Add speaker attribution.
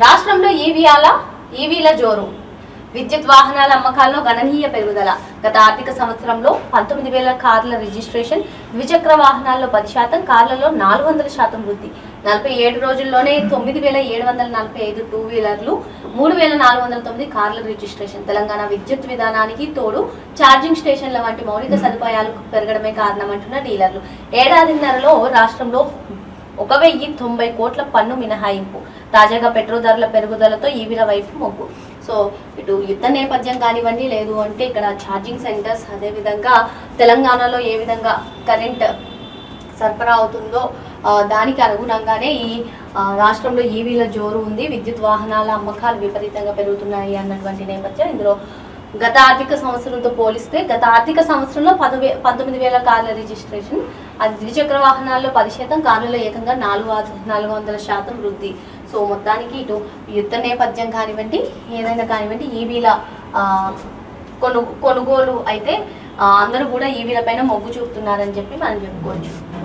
Speaker 1: రాష్ట్రంలో ఈవీల జోరు. విద్యుత్ వాహనాల అమ్మకాల్లో గణనీయ పెరుగుదల. గత ఆర్థిక సంవత్సరంలో 19,000 కార్ల రిజిస్ట్రేషన్, ద్విచక్ర వాహనాల్లో 10%, కార్లలో 400% వృద్ధి. 47 రోజుల్లోనే 9,745 టూ వీలర్లు, 3,409 కార్ల రిజిస్ట్రేషన్. తెలంగాణ విద్యుత్ విధానానికి తోడు ఛార్జింగ్ స్టేషన్ల వంటి మౌలిక సదుపాయాలు పెరగడమే కారణమంటున్న డీలర్లు. ఏడాదిన్నరలో రాష్ట్రంలో 1,090 కోట్ల పన్ను మినహాయింపు. తాజాగా పెట్రోల్ ధరల పెరుగుదలతో ఈవీల వైపు మొగ్గు. సో ఇటు యుద్ధ నేపథ్యం కానివ్వండి, లేదు అంటే ఇక్కడ ఛార్జింగ్ సెంటర్స్, అదేవిధంగా తెలంగాణలో ఏ విధంగా కరెంట్ సరఫరా అవుతుందో దానికి అనుగుణంగానే ఈ రాష్ట్రంలో ఈవీల జోరు ఉంది. విద్యుత్ వాహనాల అమ్మకాలు విపరీతంగా పెరుగుతున్నాయి అన్నటువంటి నేపథ్యం. ఇందులో గత ఆర్థిక సంవత్సరంతో పోలిస్తే గత ఆర్థిక సంవత్సరంలో 19,000 కార్ల రిజిస్ట్రేషన్, అది ద్విచక్ర వాహనాల్లో 10%, కార్లలో ఏకంగా 400% వృద్ధి. సో మొత్తానికి ఇటు యుద్ధ నేపథ్యం కానివ్వండి, ఏదైనా కానివ్వండి, ఈవీల కొనుగోలు అయితే అందరూ కూడా ఈవీల పైన మొగ్గు చూపుతున్నారని చెప్పి మనం చెప్పుకోవచ్చు.